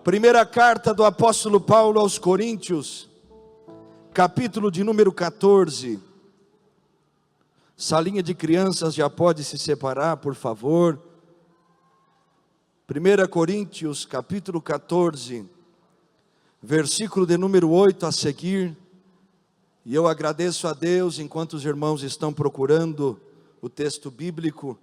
Primeira carta do apóstolo Paulo aos Coríntios, capítulo de número 14. Salinha de crianças já pode se separar, por favor. 1 Coríntios, capítulo 14, versículo de número 8 a seguir. E eu agradeço a Deus, enquanto os irmãos estão procurando o texto bíblico,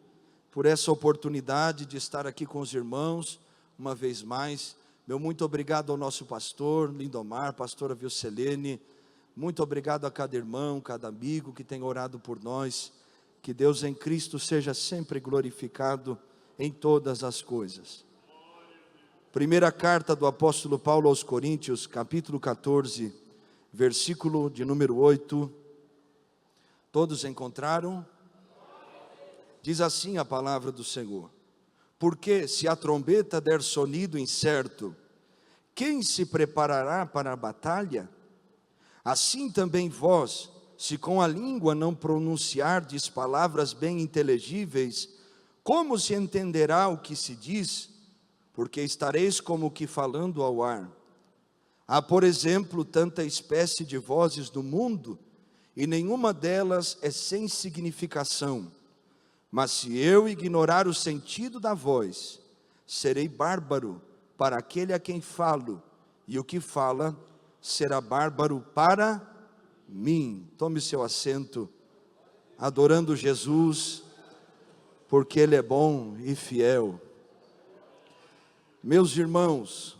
por essa oportunidade de estar aqui com os irmãos, uma vez mais. Meu muito obrigado ao nosso pastor Lindomar, pastora Vilcelene. Muito obrigado a cada irmão, cada amigo que tem orado por nós. Que Deus em Cristo seja sempre glorificado em todas as coisas. Primeira carta do apóstolo Paulo aos Coríntios, capítulo 14, versículo de número 8. Todos encontraram? Diz assim a palavra do Senhor: porque se a trombeta der sonido incerto, quem se preparará para a batalha? Assim também vós, se com a língua não pronunciardes palavras bem inteligíveis, como se entenderá o que se diz? Porque estareis como que falando ao ar. Há, por exemplo, tanta espécie de vozes no mundo, e nenhuma delas é sem significação. Mas se eu ignorar o sentido da voz, serei bárbaro para aquele a quem falo, e o que fala será bárbaro para mim. Tome seu assento, adorando Jesus, porque Ele é bom e fiel. Meus irmãos,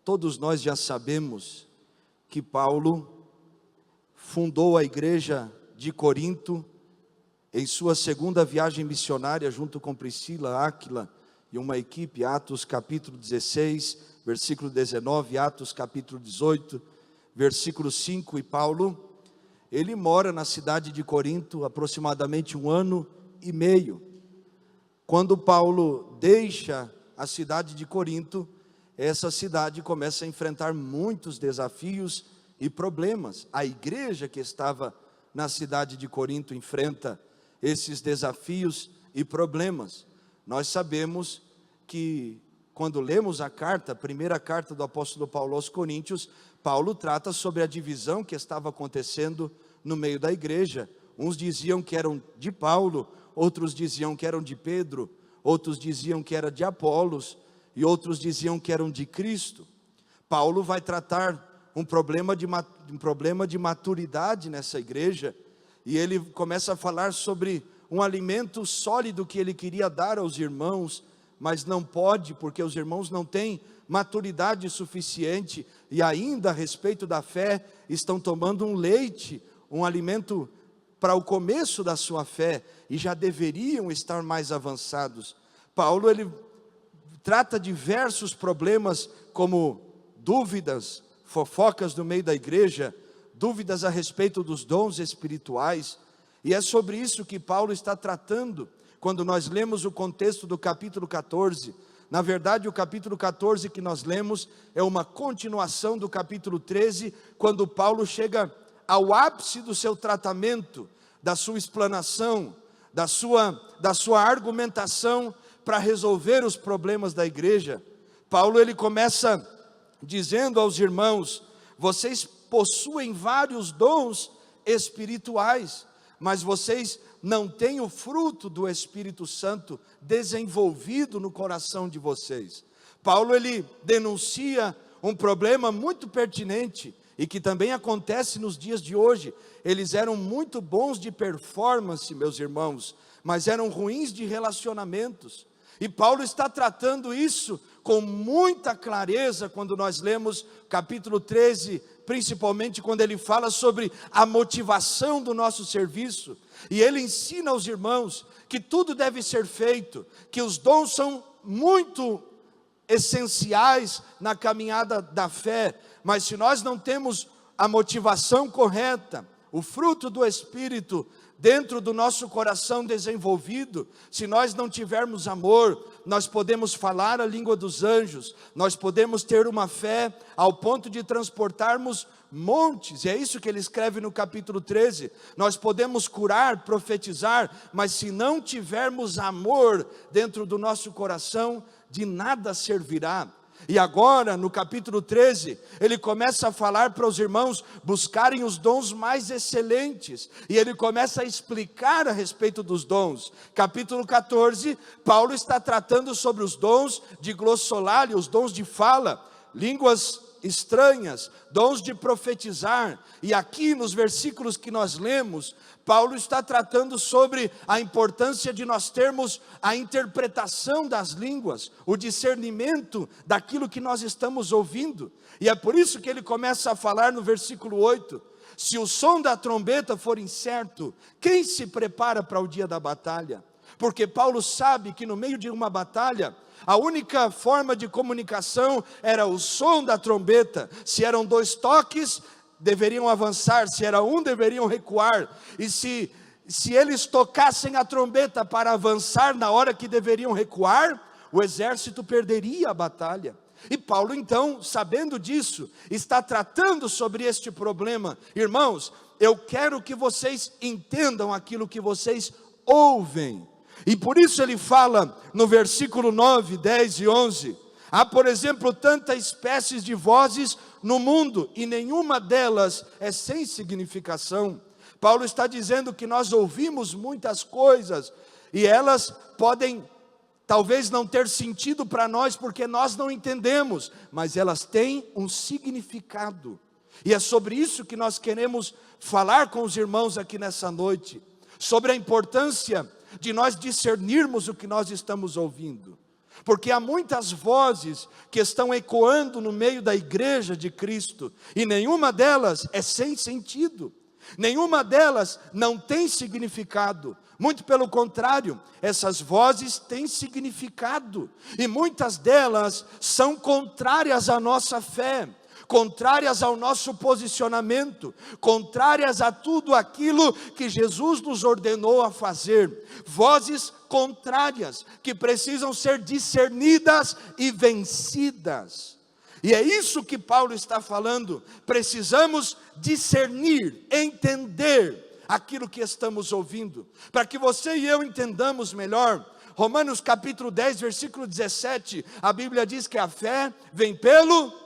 todos nós já sabemos que Paulo fundou a igreja de Corinto em sua segunda viagem missionária, junto com Priscila, Áquila e uma equipe. Atos capítulo 16, versículo 19, Atos capítulo 18, versículo 5. E Paulo, ele mora na cidade de Corinto aproximadamente 1 ano e meio. Quando Paulo deixa a cidade de Corinto, essa cidade começa a enfrentar muitos desafios e problemas. A igreja que estava na cidade de Corinto enfrenta esses desafios e problemas. Nós sabemos que quando lemos a carta, a primeira carta do apóstolo Paulo aos Coríntios, Paulo trata sobre a divisão que estava acontecendo no meio da igreja. Uns diziam que eram de Paulo, outros diziam que eram de Pedro, outros diziam que era de Apolos, e outros diziam que eram de Cristo. Paulo vai tratar um problema de maturidade nessa igreja, e ele começa a falar sobre um alimento sólido que ele queria dar aos irmãos, mas não pode, porque os irmãos não têm maturidade suficiente, e ainda a respeito da fé, estão tomando um leite, um alimento para o começo da sua fé, e já deveriam estar mais avançados. Paulo, ele trata diversos problemas, como dúvidas, fofocas no meio da igreja, dúvidas a respeito dos dons espirituais, e é sobre isso que Paulo está tratando, quando nós lemos o contexto do capítulo 14, na verdade o capítulo 14 que nós lemos, é uma continuação do capítulo 13, quando Paulo chega ao ápice do seu tratamento, da sua explanação, da sua argumentação, para resolver os problemas da igreja. Paulo, ele começa dizendo aos irmãos: vocês possuem vários dons espirituais, mas vocês não têm o fruto do Espírito Santo desenvolvido no coração de vocês. Paulo, ele denuncia um problema muito pertinente, e que também acontece nos dias de hoje. Eles eram muito bons de performance, meus irmãos, mas eram ruins de relacionamentos. E Paulo está tratando isso com muita clareza quando nós lemos capítulo 13, principalmente quando ele fala sobre a motivação do nosso serviço. E ele ensina aos irmãos que tudo deve ser feito, que os dons são muito essenciais na caminhada da fé, mas se nós não temos a motivação correta, o fruto do Espírito dentro do nosso coração desenvolvido, se nós não tivermos amor, nós podemos falar a língua dos anjos, nós podemos ter uma fé ao ponto de transportarmos montes, e é isso que ele escreve no capítulo 13, nós podemos curar, profetizar, mas se não tivermos amor dentro do nosso coração, de nada servirá. E agora, no capítulo 13, ele começa a falar para os irmãos buscarem os dons mais excelentes. E ele começa a explicar a respeito dos dons. Capítulo 14, Paulo está tratando sobre os dons de glossolalia, os dons de fala, línguas estranhas, dons de profetizar. E aqui nos versículos que nós lemos, Paulo está tratando sobre a importância de nós termos a interpretação das línguas, o discernimento daquilo que nós estamos ouvindo. E é por isso que ele começa a falar no versículo 8, se o som da trombeta for incerto, quem se prepara para o dia da batalha? Porque Paulo sabe que no meio de uma batalha, a única forma de comunicação era o som da trombeta. Se eram 2 toques, deveriam avançar, se era 1, deveriam recuar. E se eles tocassem a trombeta para avançar na hora que deveriam recuar, o exército perderia a batalha. E Paulo então, sabendo disso, está tratando sobre este problema. Irmãos, eu quero que vocês entendam aquilo que vocês ouvem. E por isso ele fala no versículo 9, 10 e 11, há, por exemplo, tantas espécies de vozes no mundo, e nenhuma delas é sem significação. Paulo está dizendo que nós ouvimos muitas coisas, e elas podem talvez não ter sentido para nós, porque nós não entendemos, mas elas têm um significado. E é sobre isso que nós queremos falar com os irmãos aqui nessa noite, sobre a importância de nós discernirmos o que nós estamos ouvindo, porque há muitas vozes que estão ecoando no meio da igreja de Cristo, e nenhuma delas é sem sentido, nenhuma delas não tem significado, muito pelo contrário, essas vozes têm significado, e muitas delas são contrárias à nossa fé, contrárias ao nosso posicionamento, contrárias a tudo aquilo que Jesus nos ordenou a fazer, vozes contrárias, que precisam ser discernidas e vencidas. E é isso que Paulo está falando, precisamos discernir, entender aquilo que estamos ouvindo, para que você e eu entendamos melhor. Romanos capítulo 10, versículo 17, a Bíblia diz que a fé vem pelo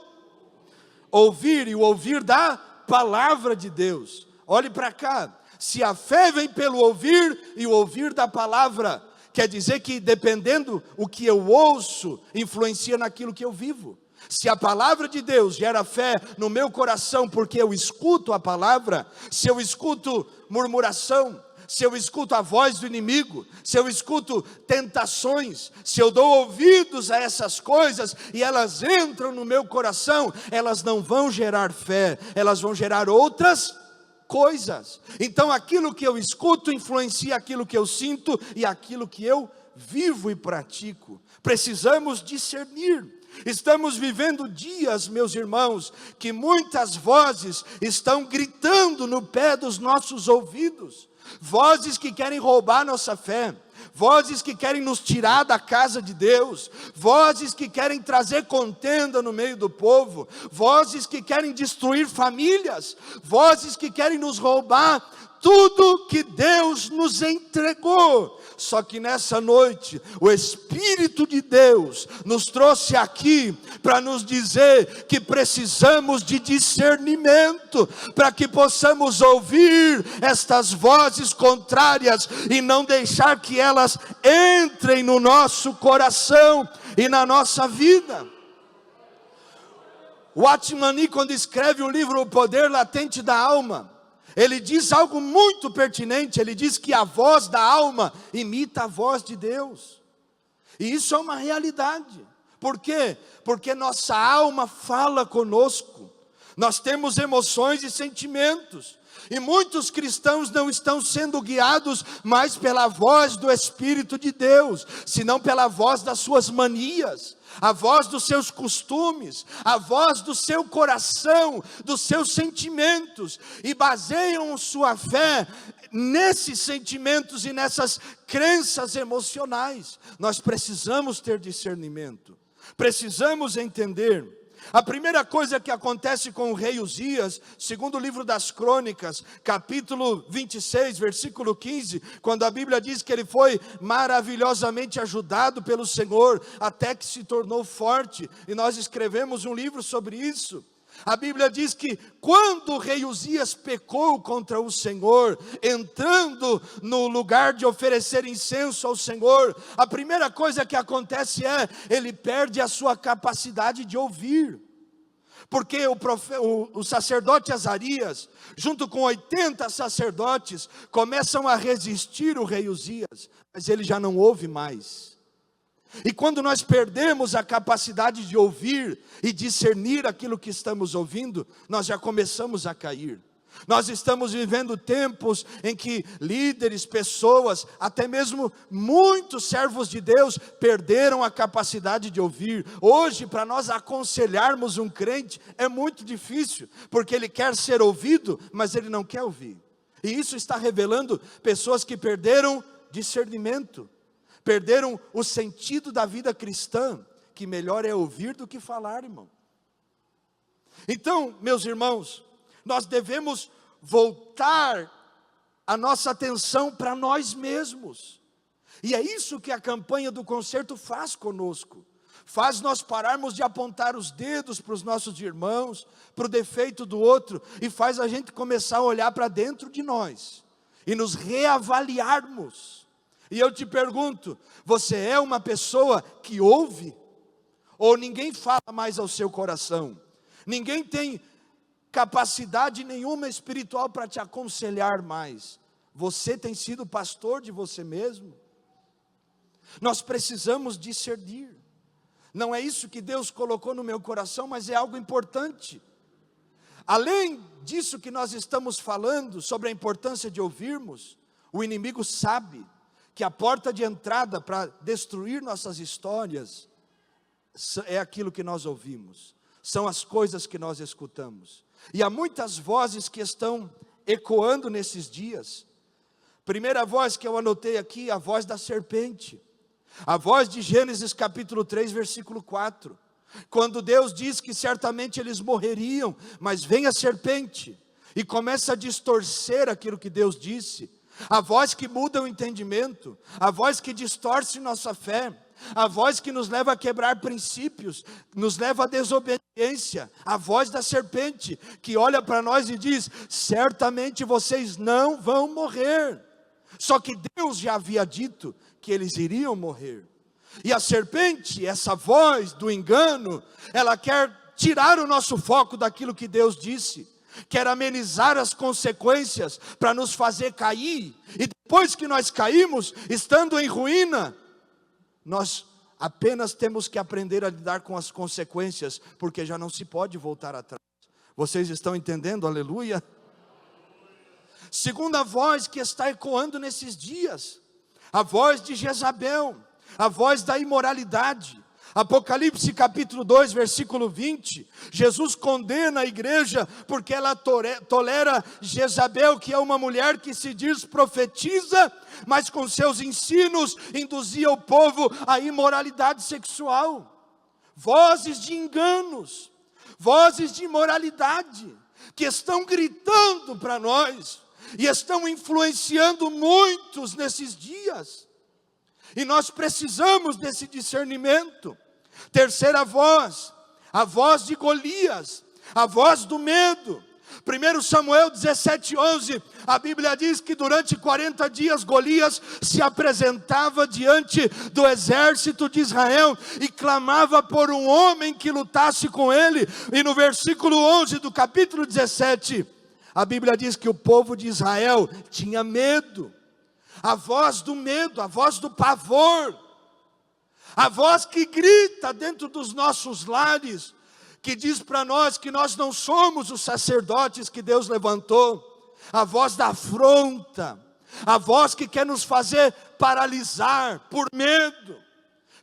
ouvir, e o ouvir da palavra de Deus. Olhe para cá, se a fé vem pelo ouvir, e o ouvir da palavra, quer dizer que dependendo o que eu ouço, influencia naquilo que eu vivo. Se a palavra de Deus gera fé no meu coração, porque eu escuto a palavra, se eu escuto murmuração, se eu escuto a voz do inimigo, se eu escuto tentações, se eu dou ouvidos a essas coisas e elas entram no meu coração, elas não vão gerar fé, elas vão gerar outras coisas. Então aquilo que eu escuto influencia aquilo que eu sinto e aquilo que eu vivo e pratico. Precisamos discernir. Estamos vivendo dias, meus irmãos, que muitas vozes estão gritando no pé dos nossos ouvidos. Vozes que querem roubar nossa fé, vozes que querem nos tirar da casa de Deus, vozes que querem trazer contenda no meio do povo, vozes que querem destruir famílias, vozes que querem nos roubar tudo que Deus nos entregou. Só que nessa noite, o Espírito de Deus nos trouxe aqui para nos dizer que precisamos de discernimento, para que possamos ouvir estas vozes contrárias e não deixar que elas entrem no nosso coração e na nossa vida. Watchman Nee, quando escreve o livro O Poder Latente da Alma, ele diz algo muito pertinente. Ele diz que a voz da alma imita a voz de Deus. E isso é uma realidade. Por quê? Porque nossa alma fala conosco. Nós temos emoções e sentimentos. E muitos cristãos não estão sendo guiados mais pela voz do Espírito de Deus, senão pela voz das suas manias, a voz dos seus costumes, a voz do seu coração, dos seus sentimentos, e baseiam sua fé nesses sentimentos e nessas crenças emocionais. Nós precisamos ter discernimento, precisamos entender. A primeira coisa que acontece com o rei Uzias, segundo o livro das Crônicas, capítulo 26, versículo 15, quando a Bíblia diz que ele foi maravilhosamente ajudado pelo Senhor, até que se tornou forte, e nós escrevemos um livro sobre isso. A Bíblia diz que quando o rei Uzias pecou contra o Senhor, entrando no lugar de oferecer incenso ao Senhor, a primeira coisa que acontece é, ele perde a sua capacidade de ouvir. Porque o sacerdote Azarias, junto com 80 sacerdotes, começam a resistir o rei Uzias, mas ele já não ouve mais. E quando nós perdemos a capacidade de ouvir e discernir aquilo que estamos ouvindo, nós já começamos a cair. Nós estamos vivendo tempos em que líderes, pessoas, até mesmo muitos servos de Deus perderam a capacidade de ouvir. Hoje, para nós aconselharmos um crente, é muito difícil, porque ele quer ser ouvido, mas ele não quer ouvir. E isso está revelando pessoas que perderam discernimento, perderam o sentido da vida cristã, que melhor é ouvir do que falar, irmão. Então, meus irmãos, nós devemos voltar a nossa atenção para nós mesmos. E é isso que a campanha do concerto faz conosco. Faz nós pararmos de apontar os dedos para os nossos irmãos, para o defeito do outro, e faz a gente começar a olhar para dentro de nós, e nos reavaliarmos. E eu te pergunto, você é uma pessoa que ouve? Ou ninguém fala mais ao seu coração? Ninguém tem capacidade nenhuma espiritual para te aconselhar mais? Você tem sido pastor de você mesmo? Nós precisamos discernir. Não é isso que Deus colocou no meu coração, mas é algo importante. Além disso que nós estamos falando, sobre a importância de ouvirmos, o inimigo sabe que a porta de entrada para destruir nossas histórias é aquilo que nós ouvimos, são as coisas que nós escutamos. E há muitas vozes que estão ecoando nesses dias. Primeira voz que eu anotei aqui, a voz da serpente. A voz de Gênesis capítulo 3, versículo 4. Quando Deus diz que certamente eles morreriam, mas vem a serpente e começa a distorcer aquilo que Deus disse. A voz que muda o entendimento, a voz que distorce nossa fé, a voz que nos leva a quebrar princípios, nos leva à desobediência, a voz da serpente, que olha para nós e diz, certamente vocês não vão morrer. Só que Deus já havia dito que eles iriam morrer. E a serpente, essa voz do engano, ela quer tirar o nosso foco daquilo que Deus disse, quer amenizar as consequências para nos fazer cair, e depois que nós caímos, estando em ruína, nós apenas temos que aprender a lidar com as consequências, porque já não se pode voltar atrás. Vocês estão entendendo? Aleluia. Segunda voz que está ecoando nesses dias, a voz de Jezabel, a voz da imoralidade. Apocalipse capítulo 2, versículo 20, Jesus condena a igreja porque ela tolera Jezabel, que é uma mulher que se diz profetiza, mas com seus ensinos induzia o povo à imoralidade sexual. Vozes de enganos, vozes de imoralidade, que estão gritando para nós, e estão influenciando muitos nesses dias, e nós precisamos desse discernimento. Terceira voz, a voz de Golias, a voz do medo. 1 Samuel 17:11, a Bíblia diz que durante 40 dias Golias se apresentava diante do exército de Israel e clamava por um homem que lutasse com ele. E no versículo 11 do capítulo 17, a Bíblia diz que o povo de Israel tinha medo. A voz do medo, a voz do pavor, a voz que grita dentro dos nossos lares, que diz para nós que nós não somos os sacerdotes que Deus levantou, a voz da afronta, a voz que quer nos fazer paralisar por medo,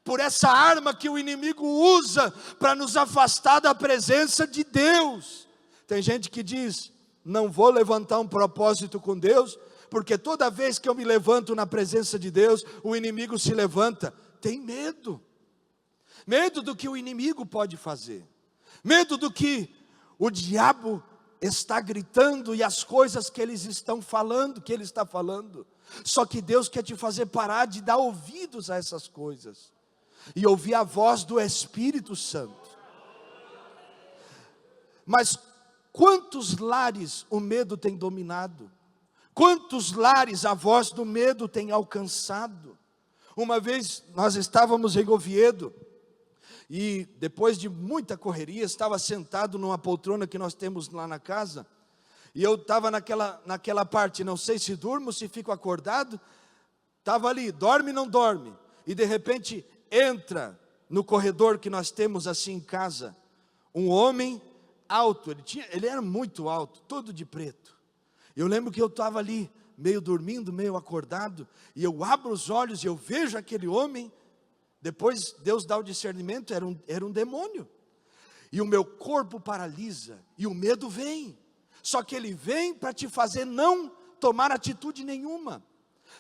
por essa arma que o inimigo usa para nos afastar da presença de Deus. Tem gente que diz, não vou levantar um propósito com Deus, porque toda vez que eu me levanto na presença de Deus, o inimigo se levanta. Tem medo, medo do que o inimigo pode fazer, Medo do que o diabo está gritando e as coisas que eles estão falando, que ele está falando. Só que Deus quer te fazer parar de dar ouvidos a essas coisas e ouvir a voz do Espírito Santo. Mas quantos lares o medo tem dominado? Quantos lares a voz do medo tem alcançado? Uma vez nós estávamos em Oviedo, e depois de muita correria, estava sentado numa poltrona que nós temos lá na casa, e eu estava naquela parte, não sei se durmo, se fico acordado, estava ali, dorme não dorme, e de repente entra no corredor que nós temos assim em casa, um homem alto, ele era muito alto, todo de preto. Eu lembro que eu estava ali, meio dormindo, meio acordado, e eu abro os olhos e eu vejo aquele homem. Depois Deus dá o discernimento, era um demônio. E o meu corpo paralisa, e o medo vem. Só que ele vem para te fazer não tomar atitude nenhuma,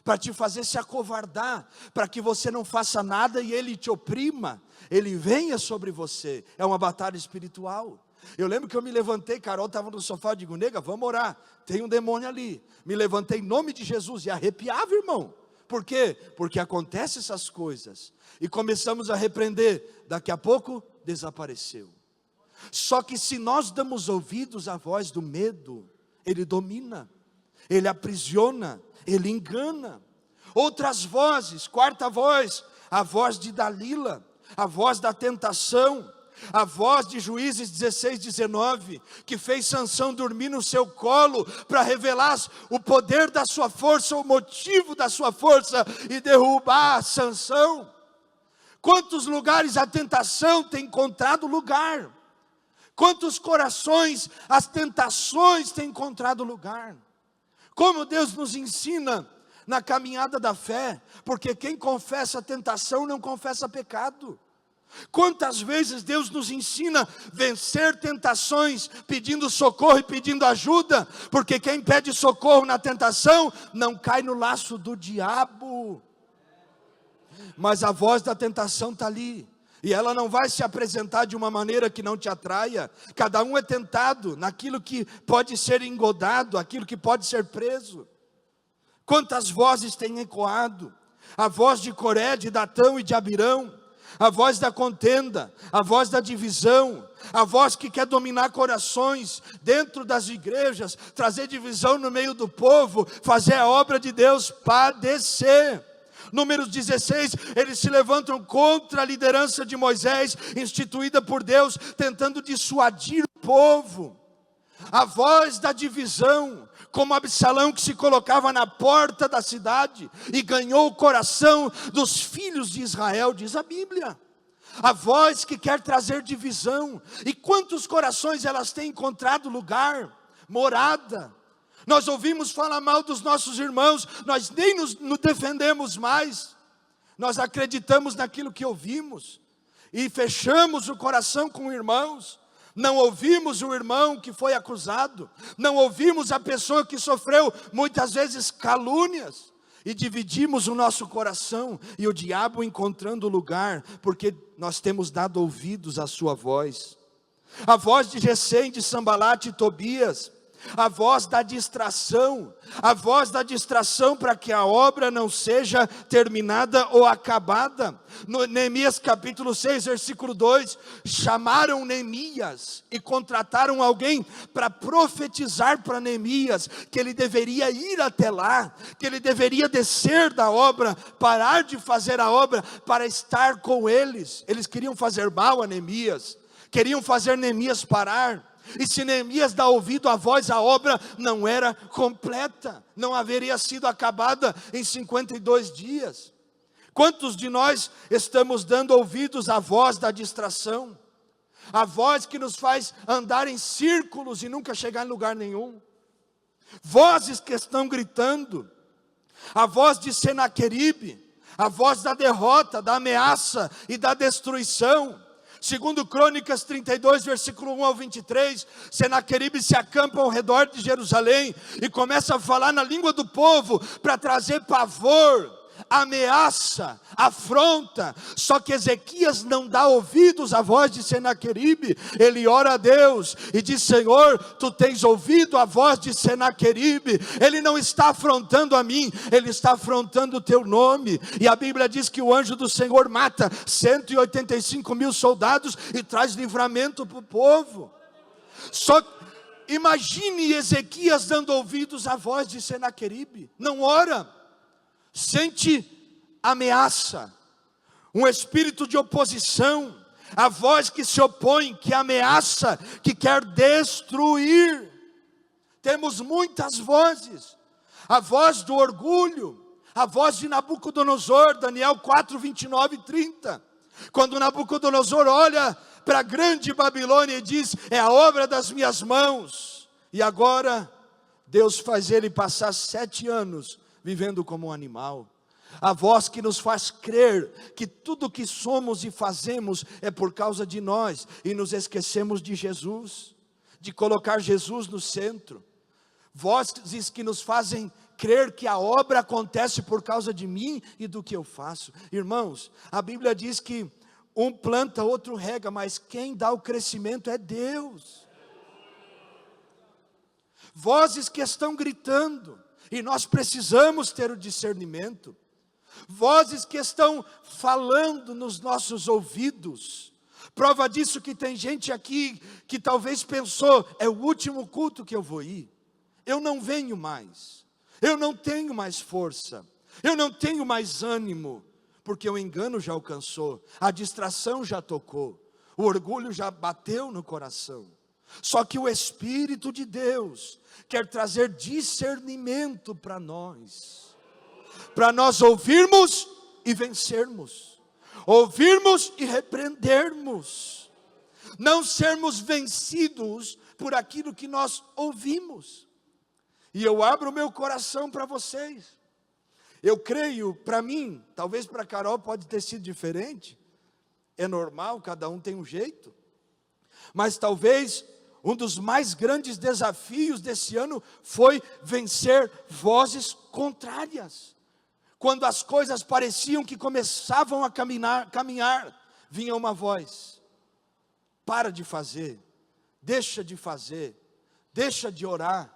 para te fazer se acovardar, para que você não faça nada e ele te oprima, ele venha sobre você. É uma batalha espiritual. Eu lembro que eu me levantei, Carol estava no sofá, eu digo, nega, vamos orar, tem um demônio ali. Me levantei em nome de Jesus, e arrepiava, irmão. Por quê? Porque acontecem essas coisas, e começamos a repreender, daqui a pouco desapareceu. Só que se nós damos ouvidos à voz do medo, ele domina, ele aprisiona, ele engana. Outras vozes, quarta voz, a voz de Dalila, a voz da tentação, a voz de Juízes 16, 19, que fez Sansão dormir no seu colo, para revelar o poder da sua força, o motivo da sua força, e derrubar Sansão. Quantos lugares a tentação tem encontrado lugar? Quantos corações as tentações têm encontrado lugar? Como Deus nos ensina na caminhada da fé, porque quem confessa a tentação não confessa pecado. Quantas vezes Deus nos ensina a vencer tentações, pedindo socorro e pedindo ajuda, porque quem pede socorro na tentação, não cai no laço do diabo. Mas a voz da tentação está ali, e ela não vai se apresentar de uma maneira que não te atraia. Cada um é tentado naquilo que pode ser engodado, aquilo que pode ser preso. Quantas vozes têm ecoado? A voz de Coré, de Datão e de Abirão, a voz da contenda, a voz da divisão, a voz que quer dominar corações dentro das igrejas, trazer divisão no meio do povo, fazer a obra de Deus padecer. Números 16, eles se levantam contra a liderança de Moisés, instituída por Deus, tentando dissuadir o povo. A voz da divisão, como Absalão, que se colocava na porta da cidade e ganhou o coração dos filhos de Israel, diz a Bíblia. A voz que quer trazer divisão. E quantos corações elas têm encontrado lugar, morada? Nós ouvimos falar mal dos nossos irmãos, nós nem nos defendemos mais. Nós acreditamos naquilo que ouvimos e fechamos o coração com irmãos. Não ouvimos o irmão que foi acusado, não ouvimos a pessoa que sofreu muitas vezes calúnias, e dividimos o nosso coração, e o diabo encontrando lugar, porque nós temos dado ouvidos à sua voz. A voz de Gesem, de Sambalate e Tobias, a voz da distração para que a obra não seja terminada ou acabada. No Neemias capítulo 6, versículo 2, chamaram Neemias e contrataram alguém para profetizar para Neemias, que ele deveria ir até lá, que ele deveria descer da obra, parar de fazer a obra, para estar com eles. Eles queriam fazer mal a Neemias, queriam fazer Neemias parar. E se Neemias dá ouvido à voz, a obra não era completa, não haveria sido acabada em 52 dias. Quantos de nós estamos dando ouvidos à voz da distração? A voz que nos faz andar em círculos e nunca chegar em lugar nenhum. Vozes que estão gritando. A voz de Senaqueribe, a voz da derrota, da ameaça e da destruição. Segundo Crônicas 32, versículo 1 ao 23, Senaqueribe se acampa ao redor de Jerusalém e começa a falar na língua do povo para trazer pavor ameaça, afronta. Só que Ezequias não dá ouvidos à voz de Senaqueribe. Ele ora a Deus e diz: Senhor, tu tens ouvido a voz de Senaqueribe. Ele não está afrontando a mim, ele está afrontando o teu nome. E a Bíblia diz que o anjo do Senhor mata 185.000 soldados e traz livramento para o povo. Só que imagine Ezequias dando ouvidos à voz de Senaqueribe. Não ora, sente ameaça, um espírito de oposição, a voz que se opõe, que ameaça, que quer destruir. Temos muitas vozes: a voz do orgulho, a voz de Nabucodonosor, Daniel 4, 29 e 30. Quando Nabucodonosor olha para a grande Babilônia e diz: é a obra das minhas mãos. E agora Deus faz ele passar 7 anos vivendo como um animal. A voz que nos faz crer que tudo que somos e fazemos é por causa de nós, e nos esquecemos de Jesus, de colocar Jesus no centro. Vozes que nos fazem crer que a obra acontece por causa de mim e do que eu faço. Irmãos, a Bíblia diz que um planta, outro rega, mas quem dá o crescimento é Deus. Vozes que estão gritando, e nós precisamos ter o discernimento. Vozes que estão falando nos nossos ouvidos. Prova disso que tem gente aqui que talvez pensou: é o último culto que eu vou ir, eu não venho mais, eu não tenho mais força, eu não tenho mais ânimo, porque o engano já alcançou, a distração já tocou, o orgulho já bateu no coração. Só que o Espírito de Deus quer trazer discernimento para nós ouvirmos e vencermos, ouvirmos e repreendermos, não sermos vencidos por aquilo que nós ouvimos. E eu abro o meu coração para vocês. Eu creio, para mim, talvez para Carol pode ter sido diferente, é normal, cada um tem um jeito, mas talvez um dos mais grandes desafios desse ano foi vencer vozes contrárias. Quando as coisas pareciam que começavam a caminhar, vinha uma voz: para de fazer, deixa de orar.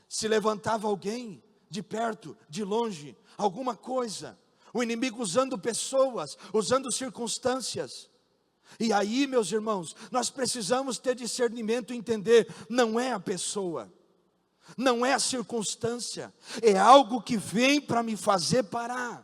Se levantava alguém, de perto, de longe, alguma coisa, o inimigo usando pessoas, usando circunstâncias. E aí, meus irmãos, nós precisamos ter discernimento e entender: não é a pessoa, não é a circunstância, é algo que vem para me fazer parar,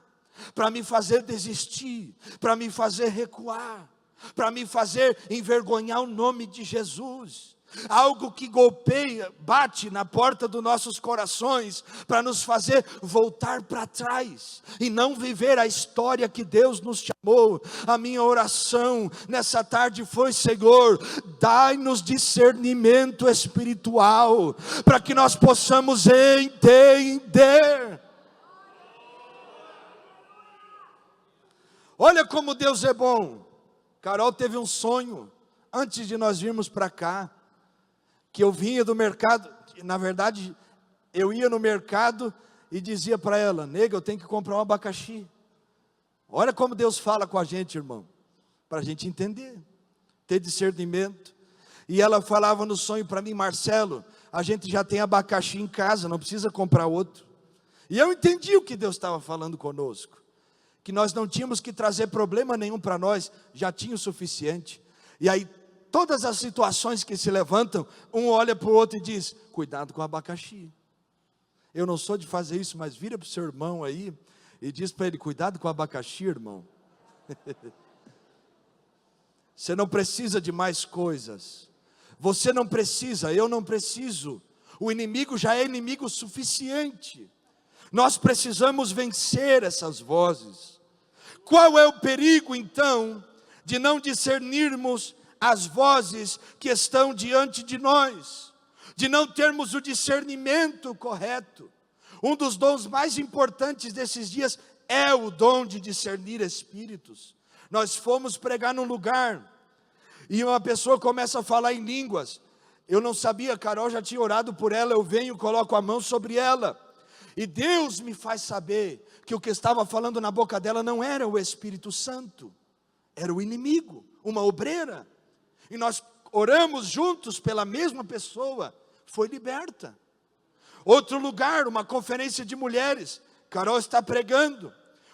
para me fazer desistir, para me fazer recuar, para me fazer envergonhar o nome de Jesus. Algo que golpeia, bate na porta dos nossos corações, para nos fazer voltar para trás, e não viver a história que Deus nos chamou. A minha oração nessa tarde foi: Senhor, dai-nos discernimento espiritual, para que nós possamos entender. Olha como Deus é bom. Carol teve um sonho, antes de nós virmos para cá, que eu vinha do mercado. Na verdade, eu ia no mercado e dizia para ela: nega, eu tenho que comprar um abacaxi. Olha como Deus fala com a gente, irmão, para a gente entender, ter discernimento. E ela falava no sonho para mim: Marcelo, a gente já tem abacaxi em casa, não precisa comprar outro. E eu entendi o que Deus estava falando conosco, que nós não tínhamos que trazer problema nenhum para nós, já tinha o suficiente. E aí, todas as situações que se levantam, um olha para o outro e diz: cuidado com o abacaxi. Eu não sou de fazer isso, mas vira para o seu irmão aí e diz para ele: cuidado com o abacaxi, irmão. Você não precisa de mais coisas. Você não precisa, eu não preciso. O inimigo já é inimigo suficiente. Nós precisamos vencer essas vozes. Qual é o perigo então de não discernirmos as vozes que estão diante de nós, de não termos o discernimento correto? Um dos dons mais importantes desses dias é o dom de discernir espíritos. Nós fomos pregar num lugar, e uma pessoa começa a falar em línguas. Eu não sabia, Carol já tinha orado por ela. Eu venho, coloco a mão sobre ela, e Deus me faz saber que o que estava falando na boca dela não era o Espírito Santo, era o inimigo, uma obreira. E nós oramos juntos pela mesma pessoa, foi liberta. Outro lugar, uma conferência de mulheres, Carol está pregando,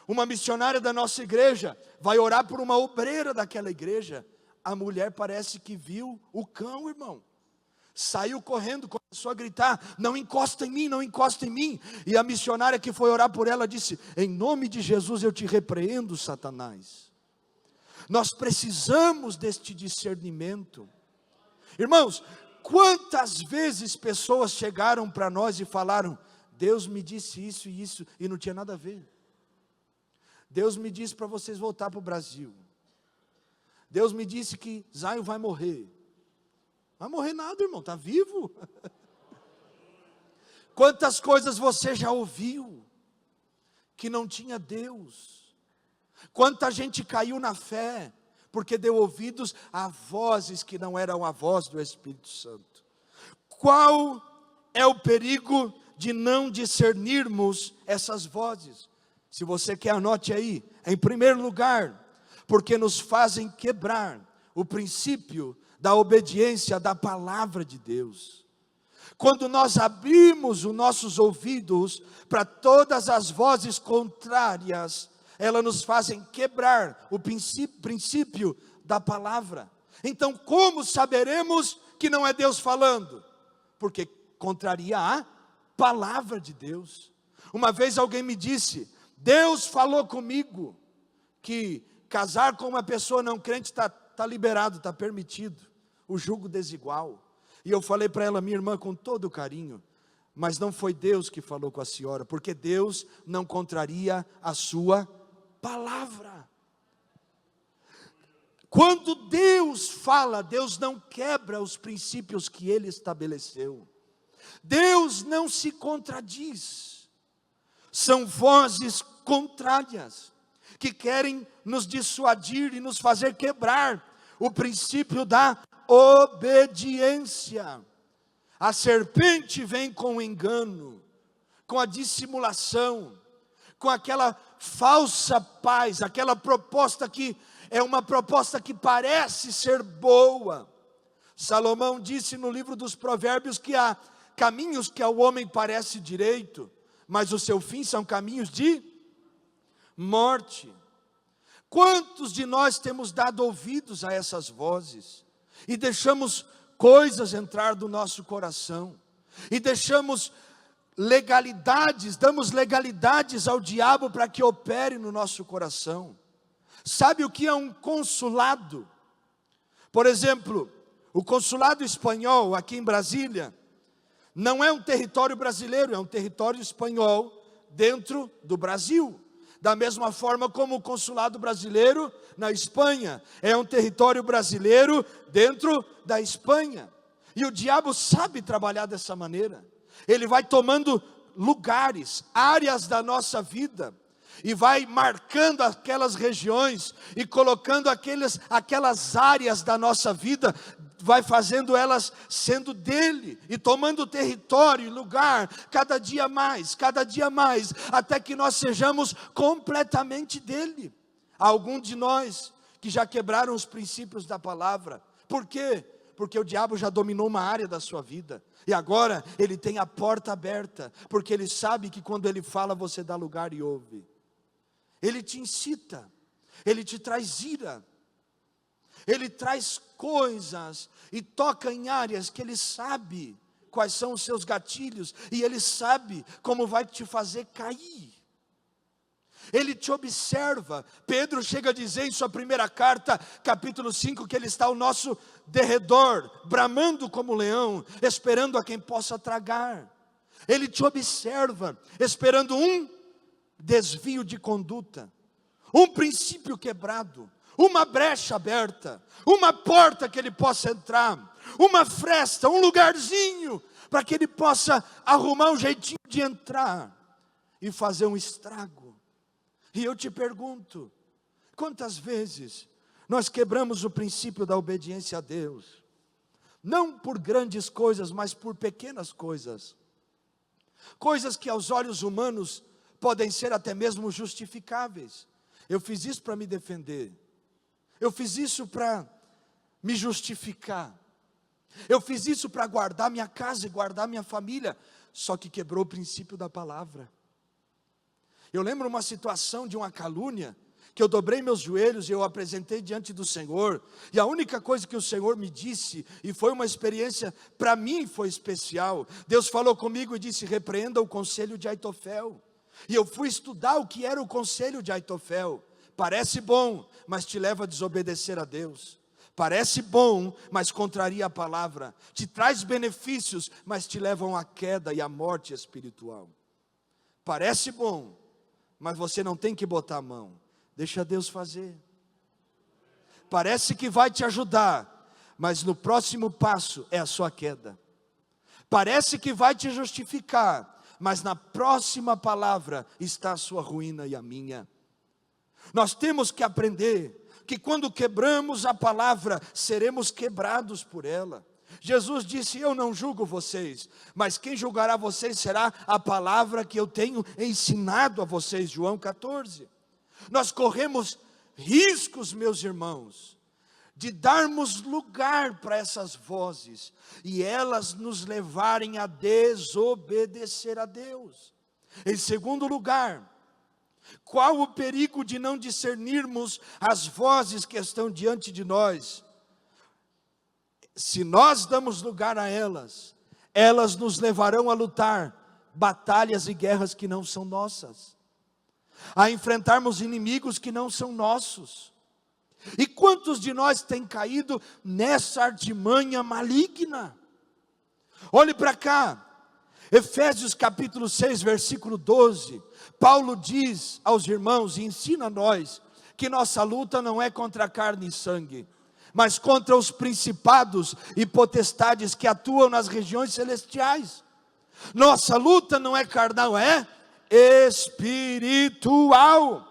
uma missionária da nossa igreja vai orar por uma obreira daquela igreja. A mulher parece que viu o cão, irmão. Saiu correndo, começou a gritar: não encosta em mim, não encosta em mim. E a missionária que foi orar por ela disse: em nome de Jesus eu te repreendo, Satanás. Nós precisamos deste discernimento. Irmãos, quantas vezes pessoas chegaram para nós e falaram: Deus me disse isso e isso, e não tinha nada a ver. Deus me disse para vocês voltar para o Brasil. Deus me disse que Zion vai morrer. Vai morrer nada, irmão, está vivo. Quantas coisas você já ouviu que não tinha Deus? Quanta gente caiu na fé porque deu ouvidos a vozes que não eram a voz do Espírito Santo. Qual é o perigo de não discernirmos essas vozes? Se você quer, anote aí. Em primeiro lugar, porque nos fazem quebrar o princípio da obediência da palavra de Deus. Quando nós abrimos os nossos ouvidos para todas as vozes contrárias, elas nos fazem quebrar o princípio da palavra. Então, como saberemos que não é Deus falando? Porque contraria a palavra de Deus. Uma vez alguém me disse: Deus falou comigo que casar com uma pessoa não crente está liberado, está permitido, o jugo desigual. E eu falei para ela, minha irmã, com todo carinho: mas não foi Deus que falou com a senhora, porque Deus não contraria a sua palavra. Quando Deus fala, Deus não quebra os princípios que Ele estabeleceu. Deus não se contradiz. São vozes contrárias, que querem nos dissuadir e nos fazer quebrar o princípio da obediência. A serpente vem com o engano, com a dissimulação, com aquela falsa paz, aquela proposta que é uma proposta que parece ser boa. Salomão disse no livro dos Provérbios que há caminhos que ao homem parece direito, mas o seu fim são caminhos de morte. Quantos de nós temos dado ouvidos a essas vozes e deixamos coisas entrar do nosso coração, e deixamos legalidades, damos legalidades ao diabo para que opere no nosso coração? Sabe o que é um consulado? Por exemplo, o consulado espanhol aqui em Brasília não é um território brasileiro, é um território espanhol dentro do Brasil. Da mesma forma como o consulado brasileiro na Espanha é um território brasileiro dentro da Espanha. E o diabo sabe trabalhar dessa maneira. Ele vai tomando lugares, áreas da nossa vida, e vai marcando aquelas regiões e colocando aquelas áreas da nossa vida, vai fazendo elas sendo dele, e tomando território e lugar, cada dia mais, até que nós sejamos completamente dele. Há algum de nós que já quebraram os princípios da palavra. Por quê? Porque o diabo já dominou uma área da sua vida, e agora ele tem a porta aberta, porque ele sabe que quando ele fala, você dá lugar e ouve. Ele te incita, ele te traz ira, ele traz coisas e toca em áreas que ele sabe quais são os seus gatilhos, e ele sabe como vai te fazer cair. Ele te observa. Pedro chega a dizer em sua primeira carta, capítulo 5, que ele está ao nosso derredor, bramando como leão, esperando a quem possa tragar. Ele te observa, esperando um desvio de conduta, um princípio quebrado, uma brecha aberta, uma porta que ele possa entrar, uma fresta, um lugarzinho, para que ele possa arrumar um jeitinho de entrar e fazer um estrago. E eu te pergunto, quantas vezes nós quebramos o princípio da obediência a Deus? Não por grandes coisas, mas por pequenas coisas. Coisas que aos olhos humanos podem ser até mesmo justificáveis. Eu fiz isso para me defender. Eu fiz isso para me justificar. Eu fiz isso para guardar minha casa e guardar minha família. Só que quebrou o princípio da palavra. Eu lembro uma situação de uma calúnia, que eu dobrei meus joelhos e eu apresentei diante do Senhor, e a única coisa que o Senhor me disse, e foi uma experiência, para mim foi especial, Deus falou comigo e disse: repreenda o conselho de Aitofel. E eu fui estudar o que era o conselho de Aitofel. Parece bom, mas te leva a desobedecer a Deus. Parece bom, mas contraria a palavra. Te traz benefícios, mas te levam à queda e à morte espiritual. Parece bom, mas você não tem que botar a mão. Deixa Deus fazer. Parece que vai te ajudar, mas no próximo passo é a sua queda. Parece que vai te justificar, mas na próxima palavra está a sua ruína e a minha. Nós temos que aprender que quando quebramos a palavra, seremos quebrados por ela. Jesus disse: eu não julgo vocês, mas quem julgará vocês será a palavra que eu tenho ensinado a vocês. João 14. Nós corremos riscos, meus irmãos, de darmos lugar para essas vozes, e elas nos levarem a desobedecer a Deus. Em segundo lugar, qual o perigo de não discernirmos as vozes que estão diante de nós? Se nós damos lugar a elas, elas nos levarão a lutar batalhas e guerras que não são nossas, a enfrentarmos inimigos que não são nossos. E quantos de nós têm caído nessa artimanha maligna? Olhe para cá, Efésios capítulo 6, versículo 12, Paulo diz aos irmãos e ensina a nós, que nossa luta não é contra carne e sangue, mas contra os principados e potestades que atuam nas regiões celestiais. Nossa luta não é carnal, é espiritual.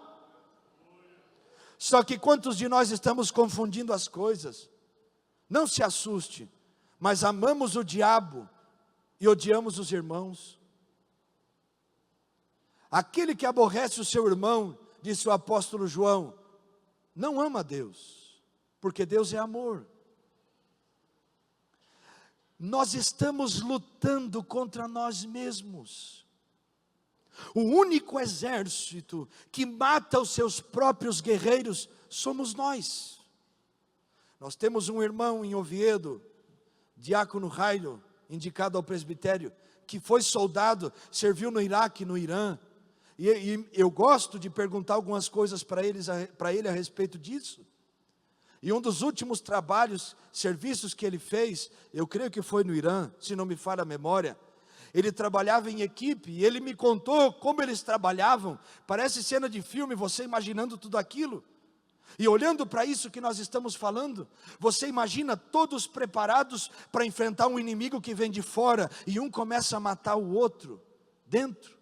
Só que quantos de nós estamos confundindo as coisas? Não se assuste, mas amamos o diabo e odiamos os irmãos. Aquele que aborrece o seu irmão, disse o apóstolo João, não ama Deus, porque Deus é amor. Nós estamos lutando contra nós mesmos. O único exército que mata os seus próprios guerreiros somos nós. Nós temos um irmão em Oviedo, diácono Railo, indicado ao presbitério, que foi soldado, serviu no Iraque, no Irã, e eu gosto de perguntar algumas coisas para ele a respeito disso. E um dos últimos trabalhos, serviços que ele fez, eu creio que foi no Irã, se não me falha a memória, ele trabalhava em equipe, e ele me contou como eles trabalhavam. Parece cena de filme, você imaginando tudo aquilo. E olhando para isso que nós estamos falando, você imagina todos preparados para enfrentar um inimigo que vem de fora, e um começa a matar o outro dentro.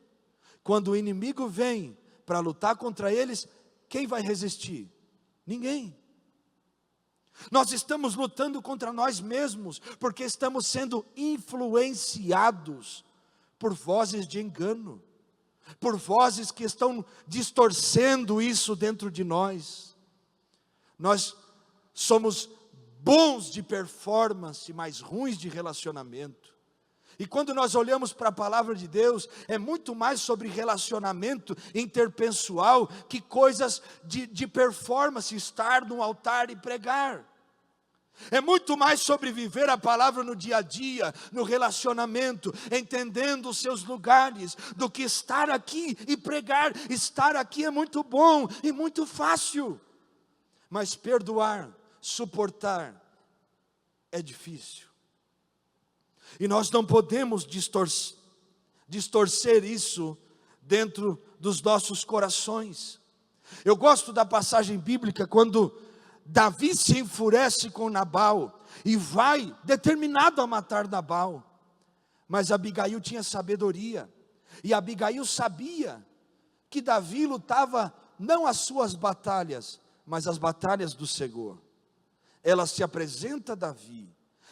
Quando o inimigo vem para lutar contra eles, quem vai resistir? Ninguém. Nós estamos lutando contra nós mesmos, porque estamos sendo influenciados por vozes de engano, por vozes que estão distorcendo isso dentro de nós. Nós somos bons de performance, mas ruins de relacionamento. E quando nós olhamos para a palavra de Deus, é muito mais sobre relacionamento interpessoal que coisas de performance, estar no altar e pregar. É muito mais sobre viver a palavra no dia a dia, no relacionamento, entendendo os seus lugares, do que estar aqui e pregar. Estar aqui é muito bom e muito fácil, mas perdoar, suportar, é difícil. E nós não podemos distorcer isso dentro dos nossos corações. Eu gosto da passagem bíblica quando Davi se enfurece com Nabal e vai determinado a matar Nabal. Mas Abigail tinha sabedoria, e Abigail sabia que Davi lutava não as suas batalhas, mas as batalhas do Senhor. Ela se apresenta a Davi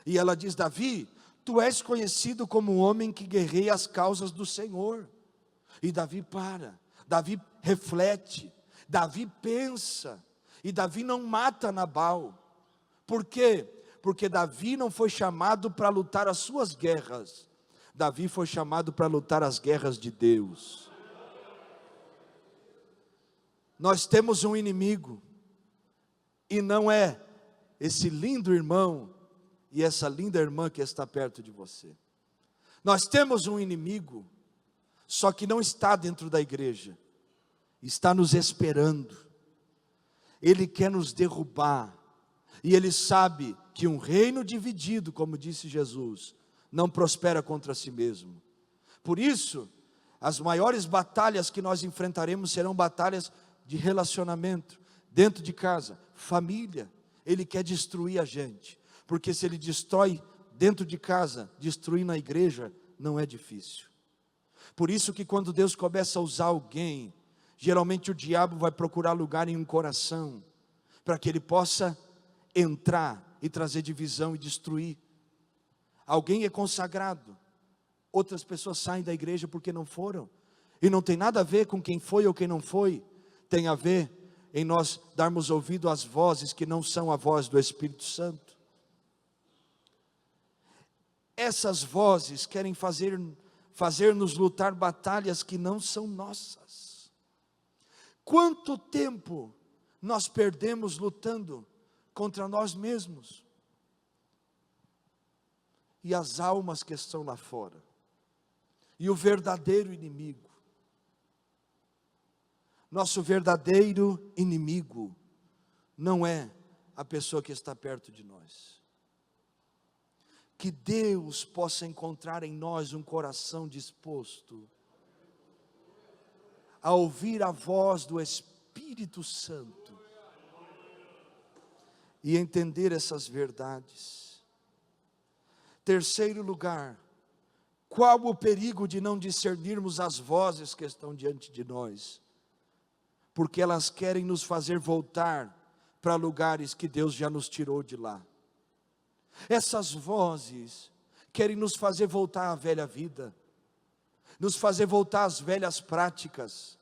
e ela diz: Davi, tu és conhecido como um homem que guerreia as causas do Senhor. E Davi para Davi reflete, Davi pensa, e Davi não mata Nabal. Por quê? Porque Davi não foi chamado para lutar as suas guerras, Davi foi chamado para lutar as guerras de Deus. Nós temos um inimigo, e não é esse lindo irmão e essa linda irmã que está perto de você. Nós temos um inimigo, só que não está dentro da igreja, está nos esperando. Ele quer nos derrubar, e ele sabe que um reino dividido, como disse Jesus, não prospera contra si mesmo. Por isso, as maiores batalhas que nós enfrentaremos serão batalhas de relacionamento, dentro de casa, família. Ele quer destruir a gente, porque se ele destrói dentro de casa, destruir na igreja, não é difícil. Por isso que quando Deus começa a usar alguém, geralmente o diabo vai procurar lugar em um coração, para que ele possa entrar e trazer divisão e destruir. Alguém é consagrado, outras pessoas saem da igreja porque não foram, e não tem nada a ver com quem foi ou quem não foi, tem a ver em nós darmos ouvido às vozes que não são a voz do Espírito Santo. Essas vozes querem fazer-nos lutar batalhas que não são nossas. Quanto tempo nós perdemos lutando contra nós mesmos e as almas que estão lá fora, e o verdadeiro inimigo. Nosso verdadeiro inimigo não é a pessoa que está perto de nós. Que Deus possa encontrar em nós um coração disposto a ouvir a voz do Espírito Santo e entender essas verdades. Terceiro lugar, qual o perigo de não discernirmos as vozes que estão diante de nós? Porque elas querem nos fazer voltar para lugares que Deus já nos tirou de lá. Essas vozes querem nos fazer voltar à velha vida, nos fazer voltar às velhas práticas,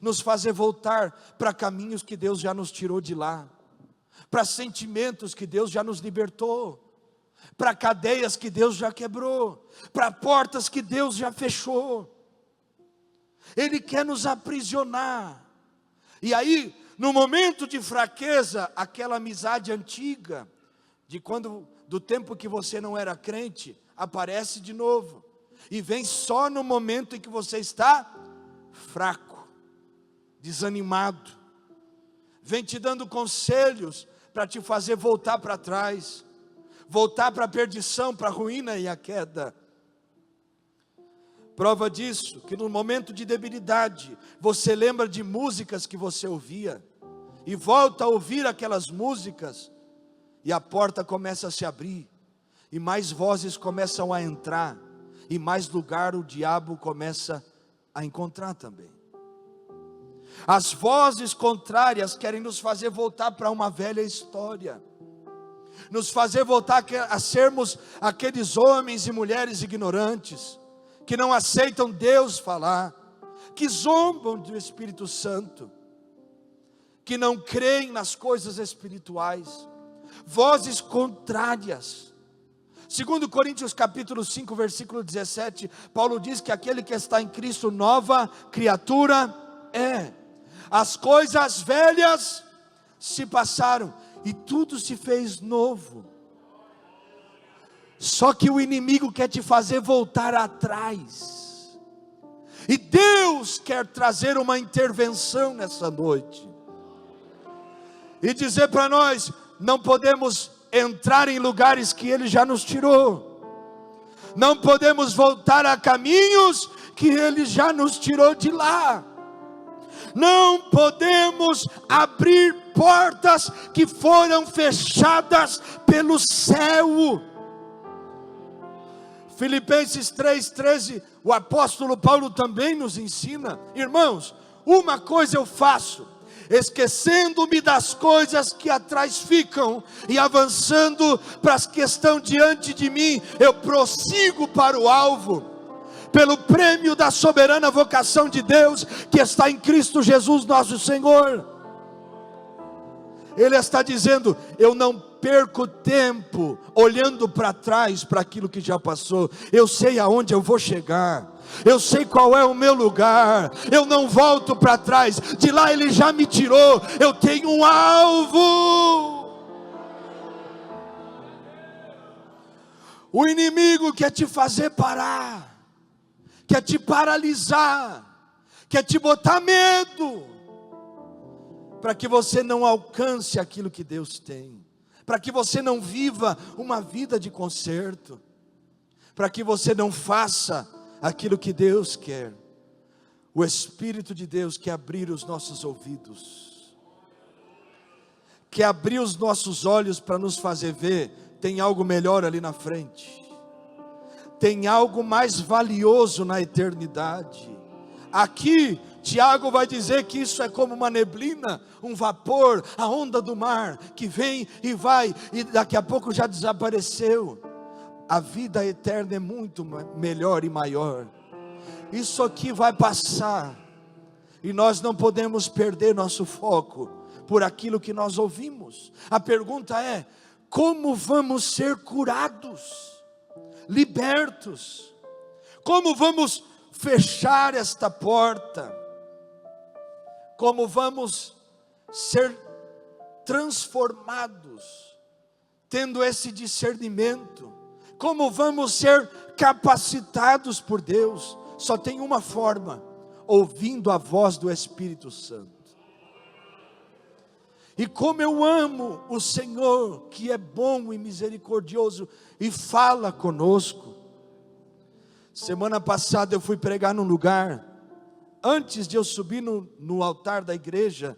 nos fazer voltar para caminhos que Deus já nos tirou de lá, para sentimentos que Deus já nos libertou, para cadeias que Deus já quebrou, para portas que Deus já fechou. Ele quer nos aprisionar. E aí, no momento de fraqueza, aquela amizade antiga, do tempo que você não era crente, aparece de novo, e vem só no momento em que você está fraco, desanimado, vem te dando conselhos para te fazer voltar para trás, voltar para a perdição, para a ruína e a queda. Prova disso, que no momento de debilidade, você lembra de músicas que você ouvia, e volta a ouvir aquelas músicas, e a porta começa a se abrir, e mais vozes começam a entrar, e mais lugar o diabo começa a encontrar também. As vozes contrárias querem nos fazer voltar para uma velha história, nos fazer voltar a sermos aqueles homens e mulheres ignorantes, que não aceitam Deus falar, que zombam do Espírito Santo, que não creem nas coisas espirituais. Vozes contrárias. 2 Coríntios capítulo 5, versículo 17, Paulo diz que aquele que está em Cristo, nova criatura é. As coisas velhas se passaram, e tudo se fez novo. Só que o inimigo quer te fazer voltar atrás, e Deus quer trazer uma intervenção nessa noite, e dizer para nós, não podemos entrar em lugares que Ele já nos tirou, não podemos voltar a caminhos que Ele já nos tirou de lá, não podemos abrir portas que foram fechadas pelo céu. Filipenses 3,13, o apóstolo Paulo também nos ensina, irmãos, uma coisa eu faço, esquecendo-me das coisas que atrás ficam, e avançando para as que estão diante de mim, eu prossigo para o alvo, pelo prêmio da soberana vocação de Deus, que está em Cristo Jesus nosso Senhor. Ele está dizendo: eu não perco tempo olhando para trás, para aquilo que já passou. Eu sei aonde eu vou chegar, eu sei qual é o meu lugar, eu não volto para trás. De lá Ele já me tirou, eu tenho um alvo. O inimigo quer te fazer parar, quer te paralisar, quer te botar medo, para que você não alcance aquilo que Deus tem, para que você não viva uma vida de conserto, para que você não faça aquilo que Deus quer. O Espírito de Deus quer abrir os nossos ouvidos, quer abrir os nossos olhos para nos fazer ver: tem algo melhor ali na frente, tem algo mais valioso na eternidade. Aqui Tiago vai dizer que isso é como uma neblina, um vapor, a onda do mar, que vem e vai, e daqui a pouco já desapareceu. A vida eterna é muito melhor e maior. Isso aqui vai passar, e nós não podemos perder nosso foco por aquilo que nós ouvimos. A pergunta é: como vamos ser curados, libertos? Como vamos fechar esta porta? Como vamos ser transformados, tendo esse discernimento? Como vamos ser capacitados por Deus? Só tem uma forma: ouvindo a voz do Espírito Santo. E como eu amo o Senhor, que é bom e misericordioso, e fala conosco. Semana passada eu fui pregar num lugar. Antes de eu subir no altar da igreja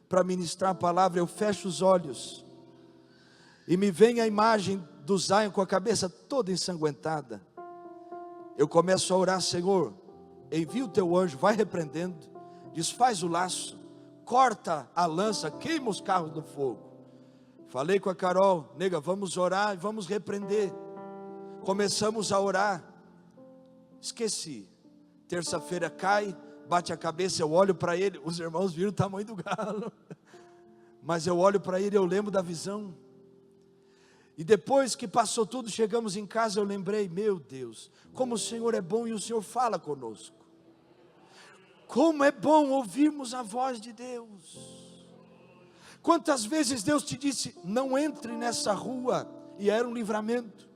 para ministrar a palavra, eu fecho os olhos e me vem a imagem do Zion com a cabeça toda ensanguentada. Eu começo a orar: Senhor, envia o teu anjo, vai repreendendo, desfaz o laço, corta a lança, queima os carros do fogo. Falei com a Carol: nega, vamos orar e vamos repreender. Começamos a orar. Esqueci. Terça-feira cai, bate a cabeça, eu olho para ele. Os irmãos viram o tamanho do galo, mas eu olho para ele e eu lembro da visão. E depois que passou tudo, chegamos em casa, eu lembrei: meu Deus, como o Senhor é bom e o Senhor fala conosco. Como é bom ouvirmos a voz de Deus. Quantas vezes Deus te disse: não entre nessa rua, e era um livramento.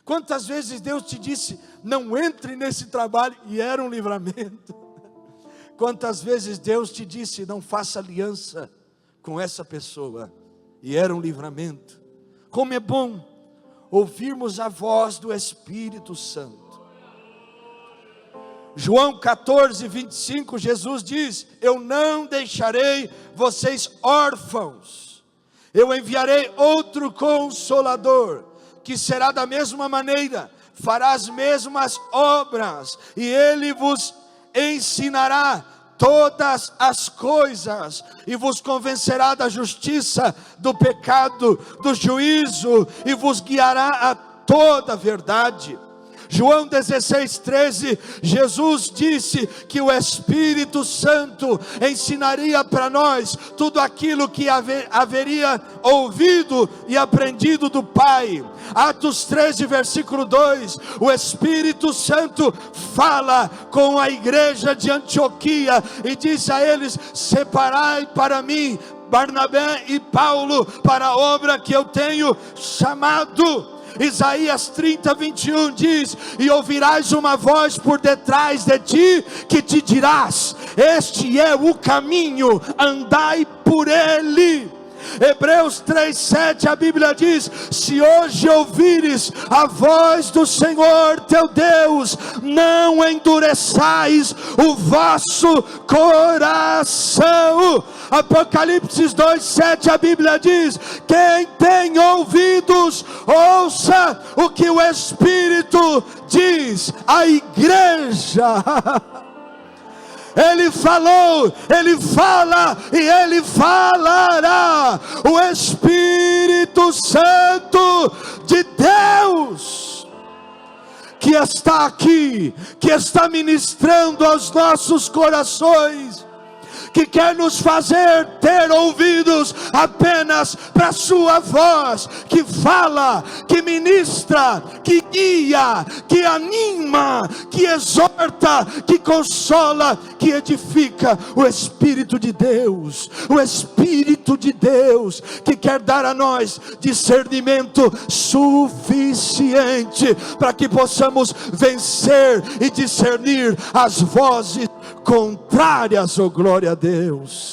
Quantas vezes Deus te disse: não entre nesse trabalho, e era um livramento. Quantas vezes Deus te disse: não faça aliança com essa pessoa, e era um livramento. Como é bom ouvirmos a voz do Espírito Santo. João 14, 25, Jesus diz: eu não deixarei vocês órfãos, eu enviarei outro Consolador, que será da mesma maneira, fará as mesmas obras, e ele vos ensinará todas as coisas, e vos convencerá da justiça, do pecado, do juízo, e vos guiará a toda a verdade. João 16, 13, Jesus disse que o Espírito Santo ensinaria para nós tudo aquilo que haveria ouvido e aprendido do Pai. Atos 13, versículo 2, o Espírito Santo fala com a igreja de Antioquia e diz a eles: separai para mim Barnabé e Paulo para a obra que eu tenho chamado. Isaías 30, 21 diz: e ouvirás uma voz por detrás de ti, que te dirás: este é o caminho, andai por ele. Hebreus 3:7, a Bíblia diz: se hoje ouvires a voz do Senhor teu Deus, não endureçais o vosso coração. Apocalipse 2:7, a Bíblia diz: quem tem ouvidos, ouça o que o Espírito diz à igreja. Ele falou, Ele fala e Ele falará. O Espírito Santo de Deus, que está aqui, que está ministrando aos nossos corações, que quer nos fazer ter ouvidos apenas para a sua voz, que fala, que ministra, que guia, que anima, que exorta, que consola, que edifica. O Espírito de Deus, o Espírito de Deus, que quer dar a nós discernimento suficiente para que possamos vencer e discernir as vozes contrárias, oh glória a Deus.